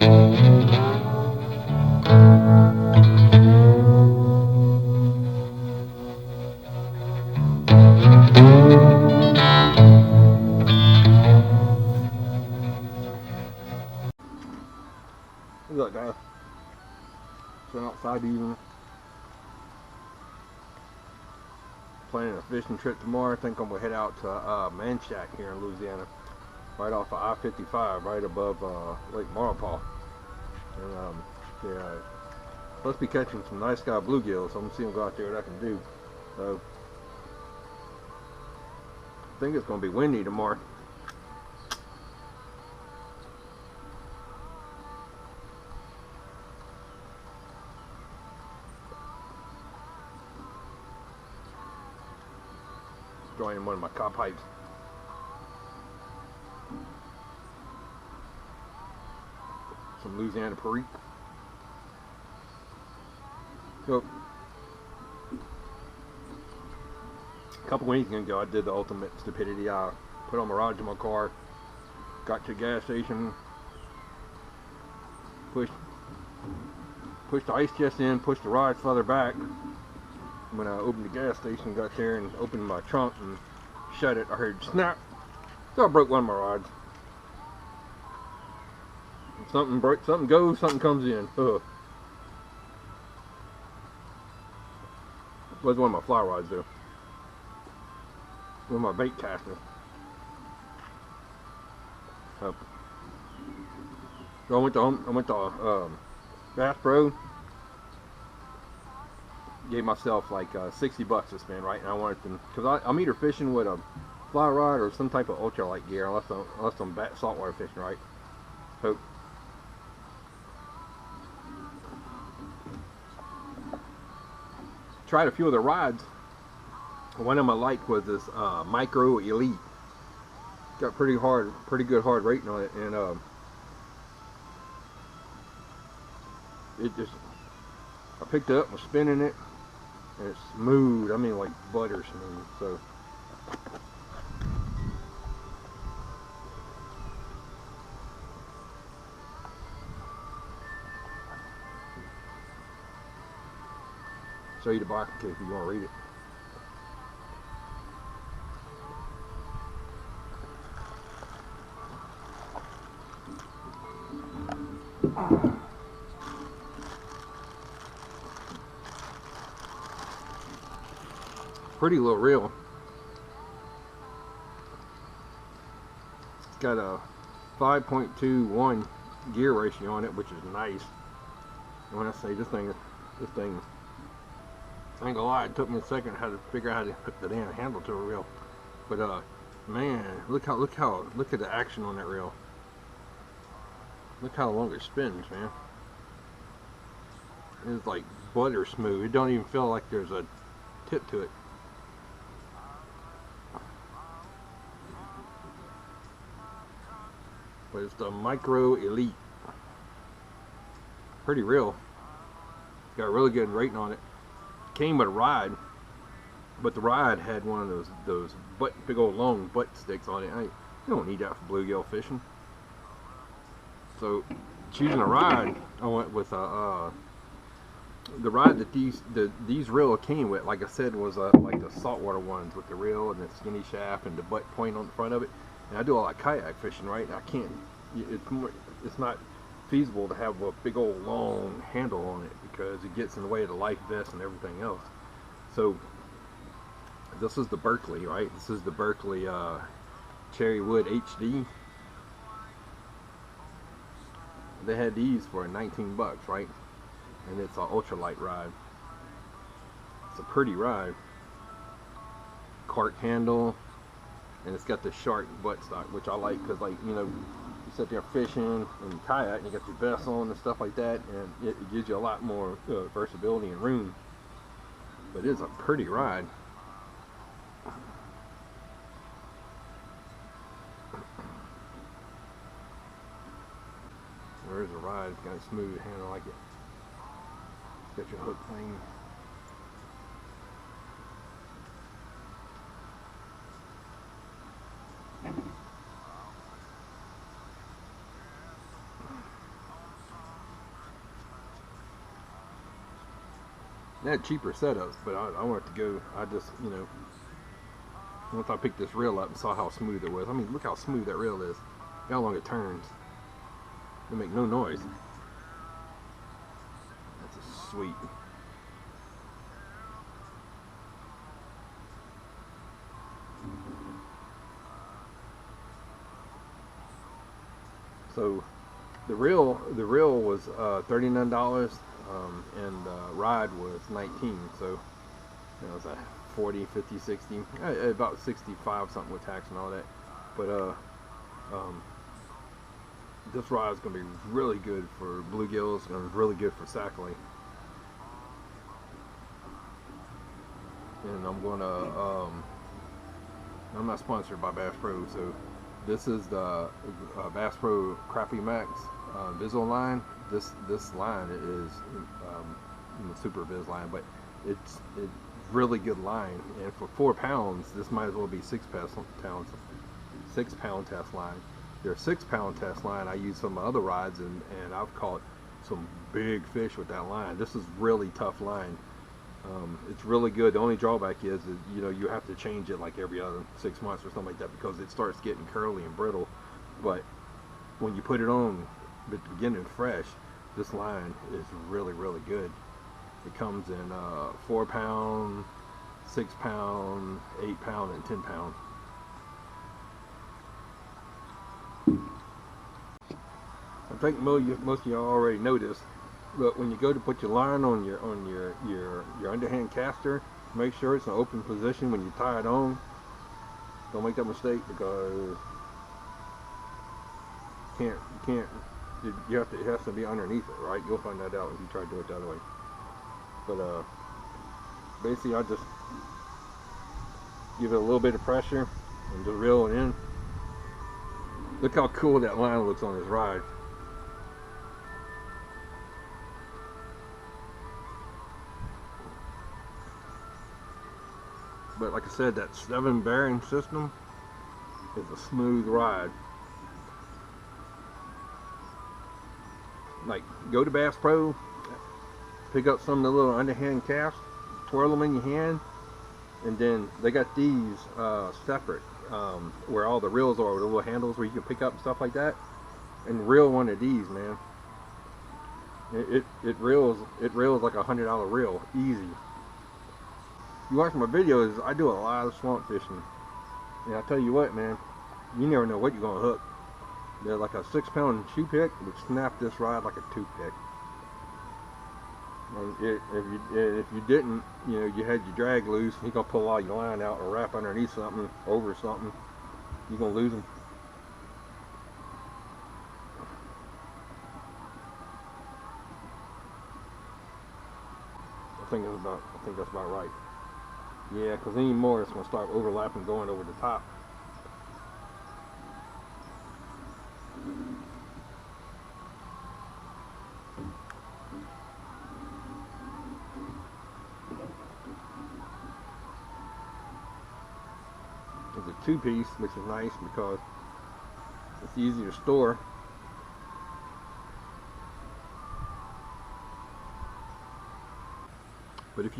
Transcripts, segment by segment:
Look, guys. Went outside even. Planning a fishing trip tomorrow. I think I'm gonna head out to Manchac here in Louisiana, right off of I-55, right above Lake Maurepas. And yeah, supposed to be catching some nice sky bluegills. So I'm gonna see them go out there what I can do. So I think it's gonna be windy tomorrow. Joining one of my cod pipes. Some Louisiana Perique. So, a couple weeks ago, I did the ultimate stupidity. I put on my rods in my car, got to the gas station, pushed the ice chest in, pushed the rods further back. When I opened the gas station, got there and opened my trunk and shut it, I heard snap. So I broke one of my rods. If something breaks, something goes, something comes in. Ugh. It was one of my fly rods though. One of my bait casters. So I went to Bass Pro. Gave myself like $60 to spend, right? And I wanted to, because I'm either fishing with a fly rod or some type of ultralight gear, unless I'm saltwater fishing, right? So tried a few of the rods. One of them I liked was this Micro Elite. Got pretty good hard rating on it, and it just, I picked it up, was spinning it. And it's smooth, I mean like butter smooth, so. Show you the box in case you want to read it. Pretty little reel. It's got a 5.21 gear ratio on it, which is nice. And when I say this thing, I ain't gonna lie, it took me a second how to figure out how to put the damn handle to a reel. But man, look at the action on that reel. Look how long it spins, man. It's like butter smooth. It don't even feel like there's a tip to it. But it's the Micro Elite. Pretty real. Got a really good rating on it. Came with a rod, but the rod had one of those big old long butt sticks on it. You don't need that for bluegill fishing. So choosing a rod, I went with the rod that these reel came with. Like I said, was like the saltwater ones with the reel and the skinny shaft and the butt point on the front of it. And I do a lot of kayak fishing, right? And I can't. It's not feasible to have a big old long handle on it because it gets in the way of the life vest and everything else. So this is the Berkeley, right? This is the Berkeley Cherry Wood HD. They had these for 19 bucks, right? And it's an ultralight rod. It's a pretty rod. Cart handle, and it's got the shark buttstock, which I like because, like, you know, you sit there fishing and kayak and you got your vest on and stuff like that, and it gives you a lot more versatility and room. But it is a pretty ride. Where's the ride? It's got a smooth handle, I like it. Got your hook thing. They had cheaper setups, but I wanted to go. I just, you know, once I picked this reel up and saw how smooth it was. I mean, look how smooth that reel is. Look how long it turns. It make no noise. That's a sweet. So the reel was $39, and ride was $19. So it was a 40, 50, 60, about 65 something with tax and all that. But this ride is going to be really good for bluegills and really good for Sacalait. And I'm going to, I'm not sponsored by Bass Pro, so this is the Bass Pro Crappie Max Visual line. This line is the Super Viz line, but it's really good line. And for 4 pounds, this might as well be 6 pound test line. Their 6 pound test line, I use some other rods, and I've caught some big fish with that line. This is really tough line. It's really good. The only drawback is that, you know, you have to change it like every other 6 months or something like that, because it starts getting curly and brittle. But when you put it on at the beginning fresh, this line is really, really good. It comes in 4 pound, 6 pound, 8 pound, and 10 pound. I think most of y'all already know this, but when you go to put your line on your underhand caster, make sure it's in an open position when you tie it on. Don't make that mistake, because it has to be underneath it, right? You'll find that out if you try to do it the other way. But basically, I just give it a little bit of pressure and just reel it in. Look how cool that line looks on this ride. But like I said, that 7 bearing system is a smooth ride. Like, go to Bass Pro, pick up some of the little underhand casts, twirl them in your hand, and then they got these separate, where all the reels are, with the little handles where you can pick up and stuff like that, and reel one of these, man. It reels like $100 reel, easy. You watch my videos, I do a lot of swamp fishing, and I tell you what, man, you never know what you're gonna hook. They're like a 6 pound shoe pick would snap this rod like a toothpick. And if you didn't, you know, you had your drag loose, you're gonna pull all your line out or wrap underneath something, over something, you're gonna lose them. I think that's about right. Yeah, because anymore it's going to start overlapping, going over the top. It's a 2-piece, which is nice because it's easy to store. But if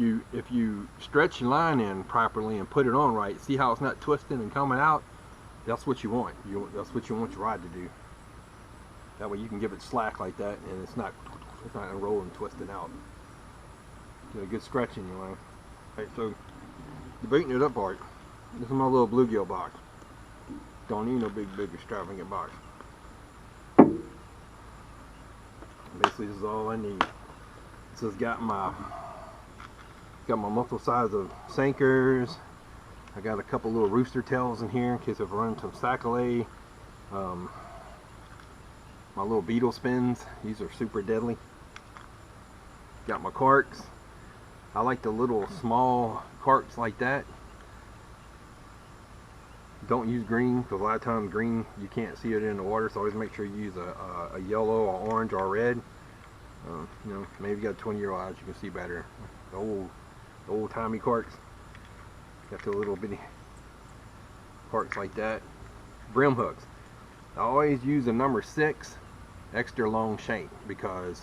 you stretch your line in properly and put it on right, see how it's not twisting and coming out? That's what you want. That's what you want your rod to do. That way you can give it slack like that, and it's not rolling, twisting out. Get a good stretch in your line. Okay, so the baiting it up part. This is my little bluegill box. Don't need no big extravagant box. Basically, this is all I need. This has got my multiple size of sinkers. I got a couple little rooster tails in here in case I've run some Sacalait. My little beetle spins, these are super deadly. Got my carts. I like the little small carts like that. Don't use green, because a lot of times green you can't see it in the water, so always make sure you use a yellow or orange or red. You know, maybe you got 20-year-old eyes, you can see better. The old-timey carts. Got the little bitty carts like that. Brim hooks. I always use a number 6 extra long shank, because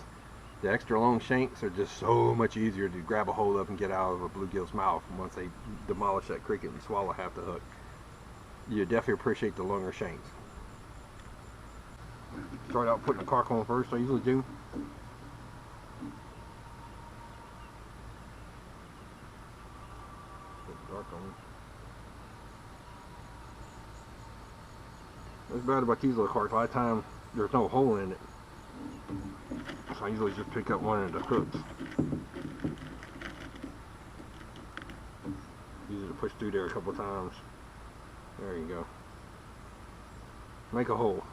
The extra long shanks are just so much easier to grab a hold of and get out of a bluegill's mouth once they demolish that cricket and swallow half the hook. You definitely appreciate the longer shanks. Start out putting the cork on first, I usually do. Put dark on. What's bad about these little corks, a lot of times there's no hole in it. So I usually just pick up one of the hooks. Easy to push through there a couple times. There you go. Make a hole.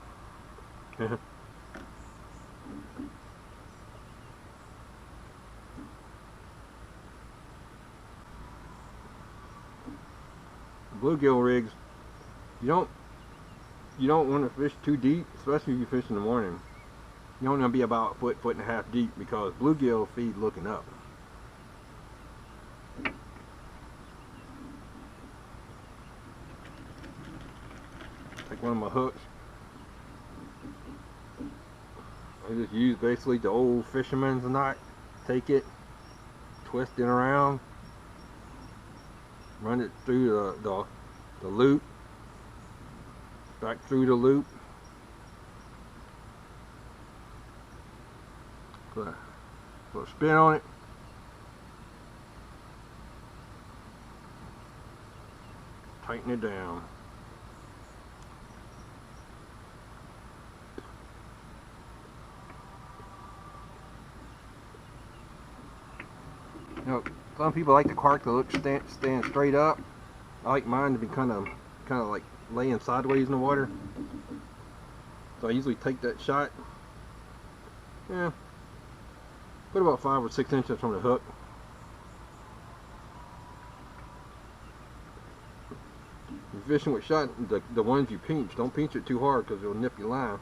Bluegill rigs, you don't want to fish too deep, especially if you fish in the morning. You don't want to be about a foot and a half deep because bluegill feed looking up. Take one of my hooks. I just use basically the old fisherman's knot. Take it, twist it around, run it through the loop, back through the loop. Put a spin on it. Tighten it down. You know, some people like the cork to look stand straight up. I like mine to be kind of like laying sideways in the water. So I usually take that shot. Yeah. Put about 5 or 6 inches from the hook. If you're fishing with shot, the ones you pinch, don't pinch it too hard because it'll nip your line.